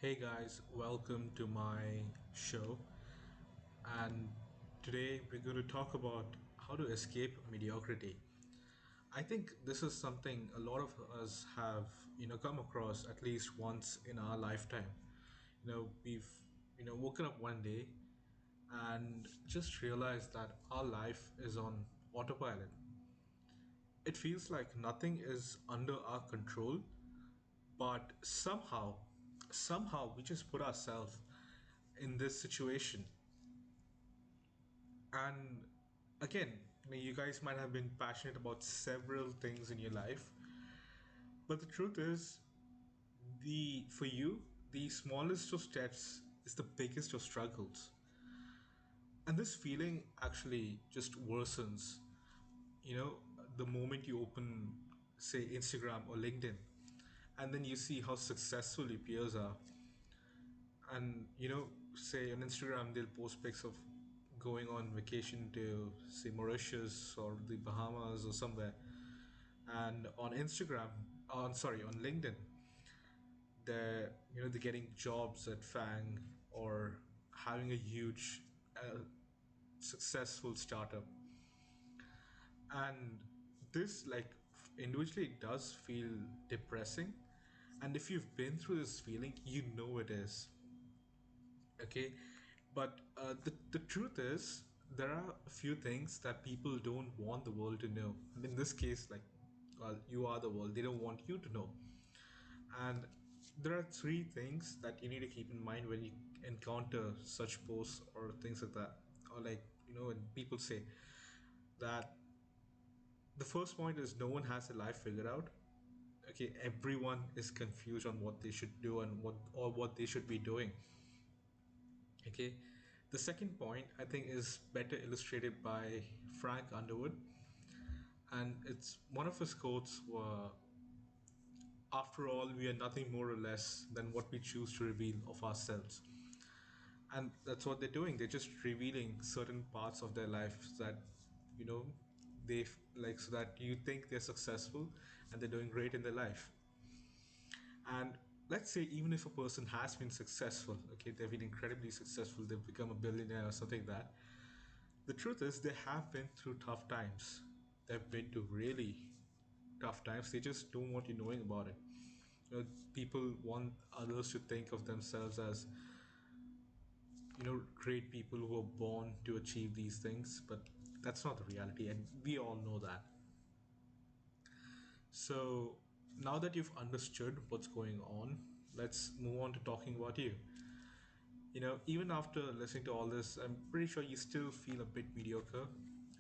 Hey guys, welcome to my show. And today we're going to talk about how to escape mediocrity. I think this is something a lot of us have, come across at least once in our lifetime. We've, woken up one day and just realized that our life is on autopilot. It feels like nothing is under our control, but somehow we just put ourselves in this situation. And again, you guys might have been passionate about several things in your life, but the truth is, the for you, the smallest of steps is the biggest of struggles. And this feeling actually just worsens, the moment you open, say, Instagram or LinkedIn, and then you see how successful your peers are. And say on Instagram they'll post pics of going on vacation to, say, Mauritius or the Bahamas or somewhere. And on Instagram, on sorry, on LinkedIn, they're getting jobs at Fang or having a huge successful startup. And this, like, individually it does feel depressing. And if you've been through this feeling, you know it is. Okay, but the truth is there are a few things that people don't want the world to know. And in this case, like, well, you are the world, they don't want you to know. And there are three things that you need to keep in mind when you encounter such posts or things like that. Or, like, when people say that, the first point is no one has a life figured out. Okay, everyone is confused on what they should do and what they should be doing. Okay, the second point I think is better illustrated by Frank Underwood, and it's one of his quotes were, "After all, we are nothing more or less than what we choose to reveal of ourselves." And that's what they're doing. They're just revealing certain parts of their life that, you know, they like, so that you think they're successful and they're doing great in their life. And let's say even if a person has been successful, okay, they've been incredibly successful, they've become a billionaire or something like that. The truth is, they have been through tough times. They've been to really tough times. They just don't want you knowing about it. People want others to think of themselves as, great people who are born to achieve these things, but that's not the reality, and we all know that. So now that you've understood what's going on, let's move on to talking about you. Even after listening to all this, I'm pretty sure you still feel a bit mediocre,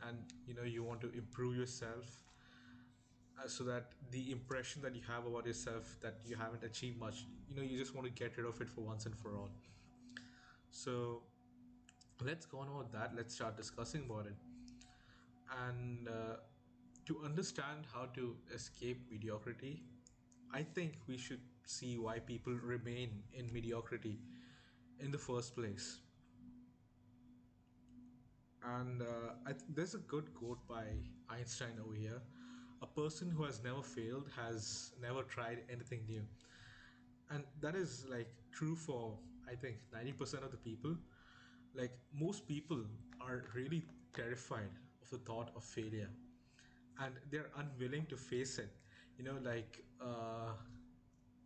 and you want to improve yourself, so that the impression that you have about yourself that you haven't achieved much, you just want to get rid of it for once and for all. So let's go on with that. Let's start discussing about it. And to understand how to escape mediocrity, I think we should see why people remain in mediocrity in the first place. And there's a good quote by Einstein over here: "A person who has never failed has never tried anything new." And that is, like, true for, I think, 90% of the people. Like, most people are really terrified of the thought of failure, and they're unwilling to face it. Like,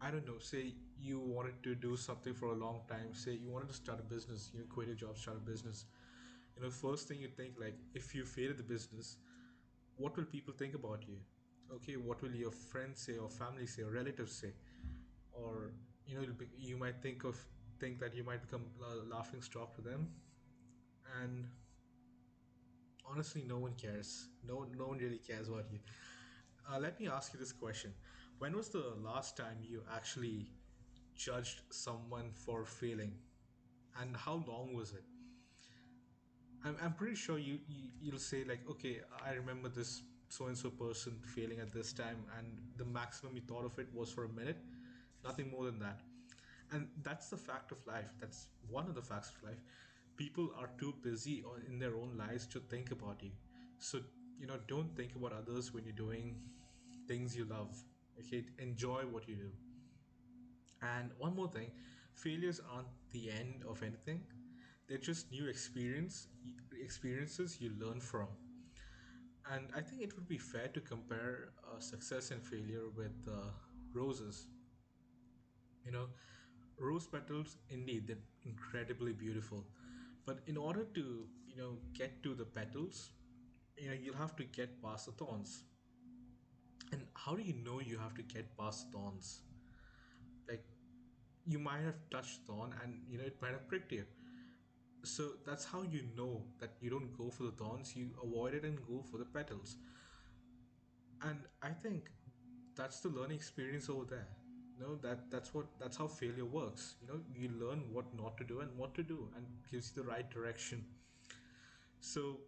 I don't know, say you wanted to do something for a long time, say you wanted to start a business, quit a job, start a business. First thing you think, like, if you fail at the business, what will people think about you? Okay, what will your friends say or family say or relatives say? Or you might think that you might become a laughing stock to them. And honestly, no one cares. No one really cares about you. Let me ask you this question: when was the last time you actually judged someone for failing, and how long was it? I'm pretty sure you'll say, like, okay, I remember this so and so person failing at this time, and the maximum you thought of it was for a minute, nothing more than that. And that's the fact of life. That's one of the facts of life. People are too busy in their own lives to think about you. So don't think about others when you're doing things you love. Okay, enjoy what you do. And one more thing, Failures aren't the end of anything. They're just new experiences you learn from. And I think it would be fair to compare success and failure with roses. You know, rose petals indeed they're incredibly beautiful, but in order to get to the petals, you'll have to get past the thorns. And how do you know you have to get past thorns? Like, you might have touched thorn and it might have pricked you. So that's how you know that you don't go for the thorns, you avoid it and go for the petals. And I think that's the learning experience over there. That's how failure works. You learn what not to do and what to do, and gives you the right direction. So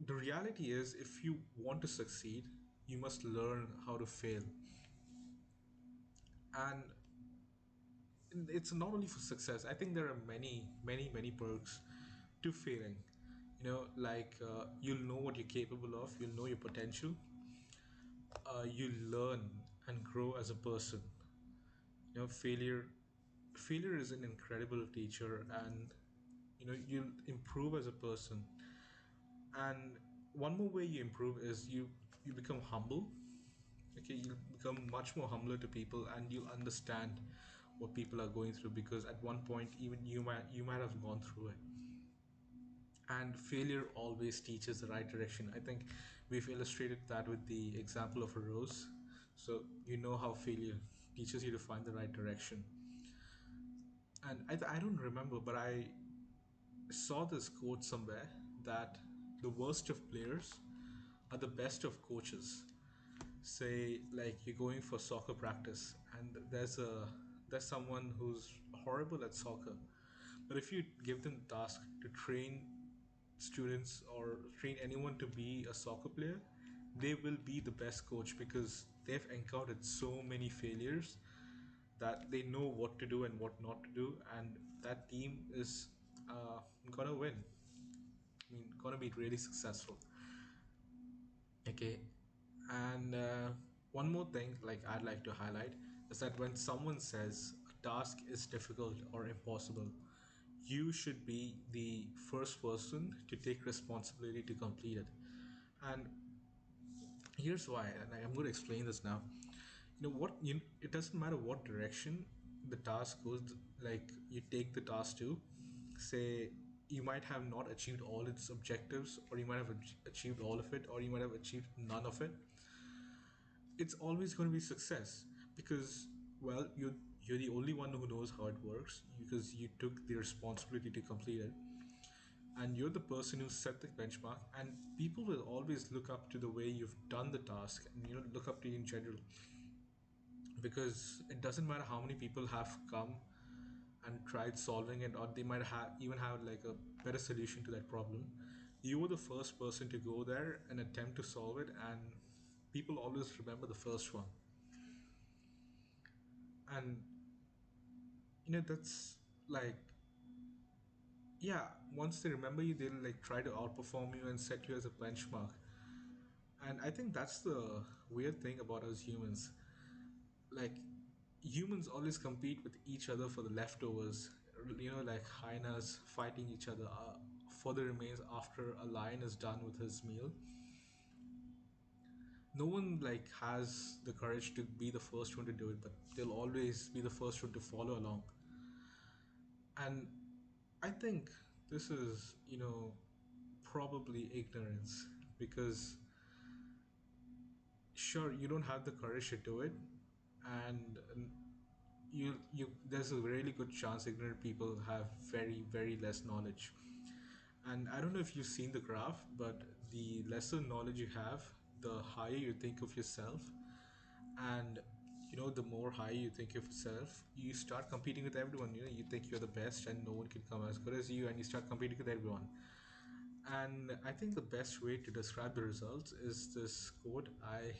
the reality is, if you want to succeed, you must learn how to fail. And it's not only for success. I think there are many perks to failing. You'll know what you're capable of, you'll know your potential, you learn and grow as a person. Failure is an incredible teacher, and you'll improve as a person. And one more way you improve is you become humble. Okay, you become much more humbler to people, and you understand what people are going through, because at one point even you might have gone through it. And failure always teaches the right direction. I think we've illustrated that with the example of a rose. So you know how failure teaches you to find the right direction. And I don't remember, but I saw this quote somewhere that the worst of players are the best of coaches. Say, like, you're going for soccer practice, and there's someone who's horrible at soccer, but if you give them the task to train students or train anyone to be a soccer player, they will be the best coach, because they've encountered so many failures that they know what to do and what not to do, and that team is gonna win. I mean, gonna be really successful. Okay, and one more thing, like, I'd like to highlight is that when someone says a task is difficult or impossible, you should be the first person to take responsibility to complete it. And here's why, and I'm going to explain this now. It doesn't matter what direction the task goes. Like, you take the task to, say, you might have not achieved all its objectives, or you might have achieved all of it, or you might have achieved none of it. It's always going to be success, because, well, you're the only one who knows how it works, because you took the responsibility to complete it, and you're the person who set the benchmark. And people will always look up to the way you've done the task, and look up to you in general, because it doesn't matter how many people have come and tried solving it, or they might have even have like a better solution to that problem. You were the first person to go there and attempt to solve it, and people always remember the first one. And that's like, yeah, once they remember you, they'll like try to outperform you and set you as a benchmark. And I think that's the weird thing about us humans. Like, humans always compete with each other for the leftovers. Like hyenas fighting each other for the remains after a lion is done with his meal. No one like has the courage to be the first one to do it, but they'll always be the first one to follow along. And I think this is, probably ignorance, because sure, you don't have the courage to do it, and you there's a really good chance ignorant people have very less knowledge. And I don't know if you've seen the graph, but the lesser knowledge you have, the higher you think of yourself. And the more high you think of yourself, you start competing with everyone. You think you're the best and no one can come as good as you, and you start competing with everyone. And I think the best way to describe the results is this quote. I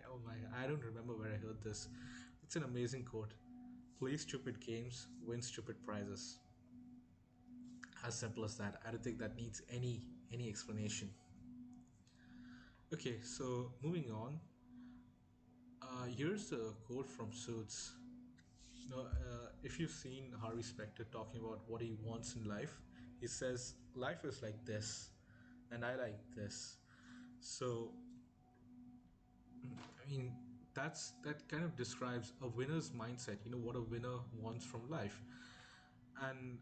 oh my, I don't remember where I heard this. It's an amazing quote. Play stupid games, win stupid prizes. As simple as that. I don't think that needs any explanation. Okay, so moving on. Here's a quote from Suits. If you've seen Harvey Specter talking about what he wants in life, he says life is like this, and I like this. So, I mean, that kind of describes a winner's mindset. You know what a winner wants from life, and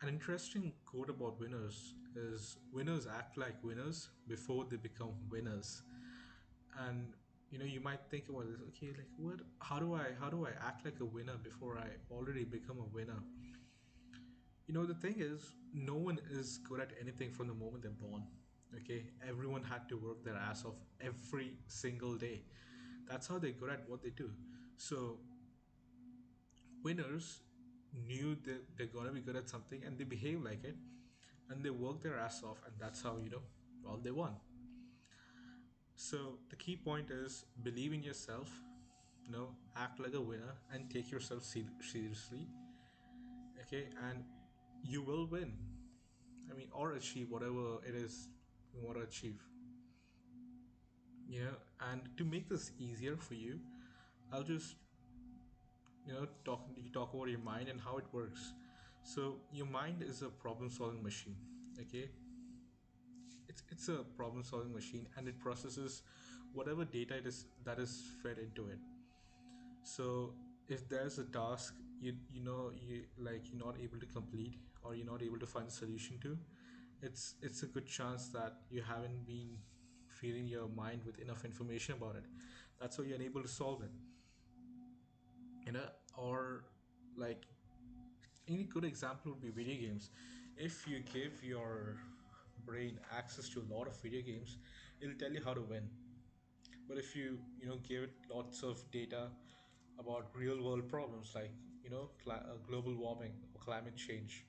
an interesting quote about winners is winners act like winners before they become winners. And you might think about this, okay, like what how do I act like a winner before I already become a winner? The thing is, no one is good at anything from the moment they're born. Okay, everyone had to work their ass off every single day. That's how they're good at what they do. So winners knew that they're gonna be good at something and they behave like it, and they work their ass off, and that's how all they won. So the key point is believe in yourself, act like a winner and take yourself seriously. Okay, and you will win. I mean, or achieve whatever it is you want to achieve. And to make this easier for you, I'll just talk about your mind and how it works. So your mind is a problem solving machine. Okay, it's a problem solving machine, and it processes whatever data it is that is fed into it. So if there's a task you're not able to complete, or you're not able to find a solution to, it's a good chance that you haven't been feeding your mind with enough information about it. That's why you're unable to solve it. Or like any good example would be video games. If you give your brain access to a lot of video games, it'll tell you how to win. But if you give it lots of data about real world problems like global warming or climate change,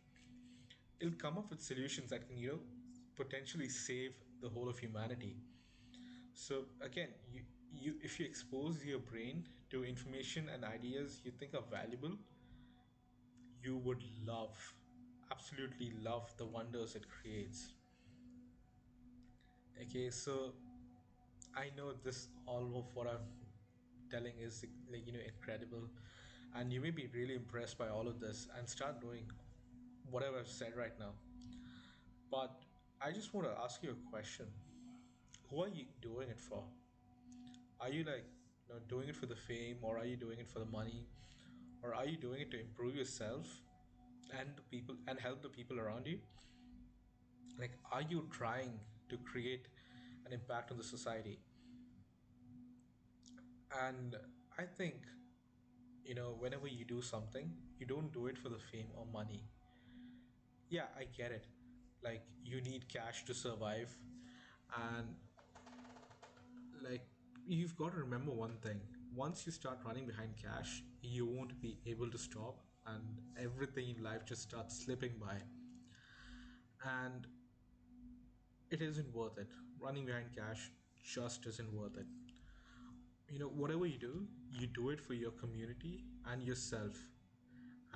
it'll come up with solutions that can potentially save the whole of humanity. So again, you if you expose your brain to information and ideas you think are valuable, you would absolutely love the wonders it creates. Okay, so I know this all of what I'm telling is like incredible, and you may be really impressed by all of this and start doing whatever I've said right now. But I just want to ask you a question. Who are you doing it for? Are you like doing it for the fame, or are you doing it for the money, or are you doing it to improve yourself and the people and help the people around you? Like, are you trying to create an impact on the society? And I think whenever you do something, you don't do it for the fame or money. Yeah, I get it. Like, you need cash to survive, and like you've got to remember one thing. Once you start running behind cash, you won't be able to stop, and everything in life just starts slipping by, and it isn't worth it. Running behind cash just isn't worth it. Whatever you do it for your community and yourself,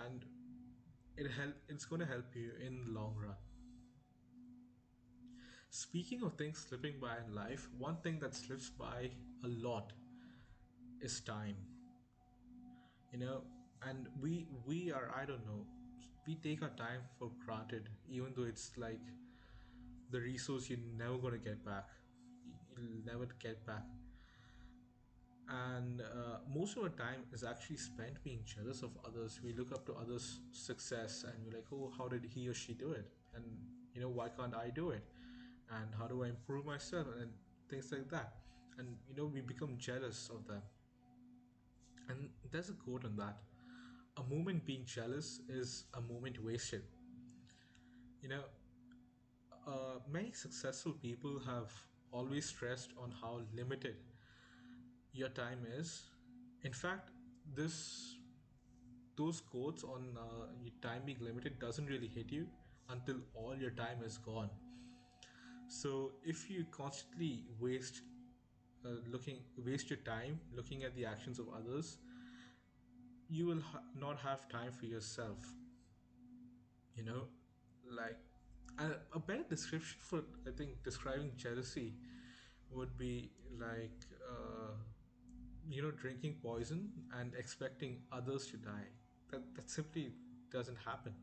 and it's going to help you in the long run. Speaking of things slipping by in life, one thing that slips by a lot is time. you know and we are, I don't know, we take our time for granted, even though it's like the resource you're never going to get back. You'll never get back. And most of our time is actually spent being jealous of others. We look up to others success and we're like, oh, how did he or she do it? And why can't I do it? And how do I improve myself, and things like that. And we become jealous of them. And there's a quote on that: a moment being jealous is a moment wasted. You know, many successful people have always stressed on how limited your time is. In fact, this those quotes on your time being limited doesn't really hit you until all your time is gone. So if you constantly waste your time looking at the actions of others, you will not have time for yourself. You know, like a better description for, I think, describing jealousy would be like drinking poison and expecting others to die. That simply doesn't happen.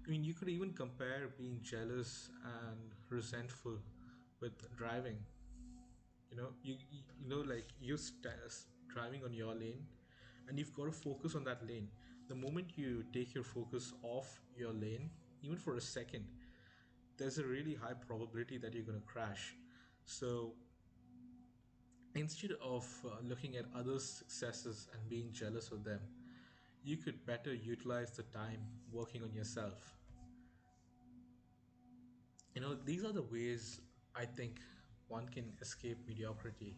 I mean, you could even compare being jealous and resentful with driving. Like driving on your lane, and you've got to focus on that lane. The moment you take your focus off your lane, even for a second, there's a really high probability that you're going to crash. So instead of looking at others' successes and being jealous of them, you could better utilize the time working on yourself. These are the ways I think one can escape mediocrity.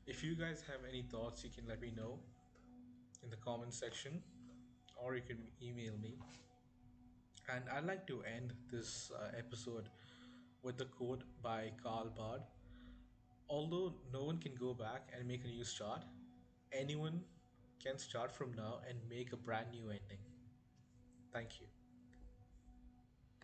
If you guys have any thoughts, you can let me know in the comment section, or you can email me. And I'd like to end this episode with the quote by Karl Barth. Although no one can go back and make a new start, anyone can start from now and make a brand new ending. Thank you.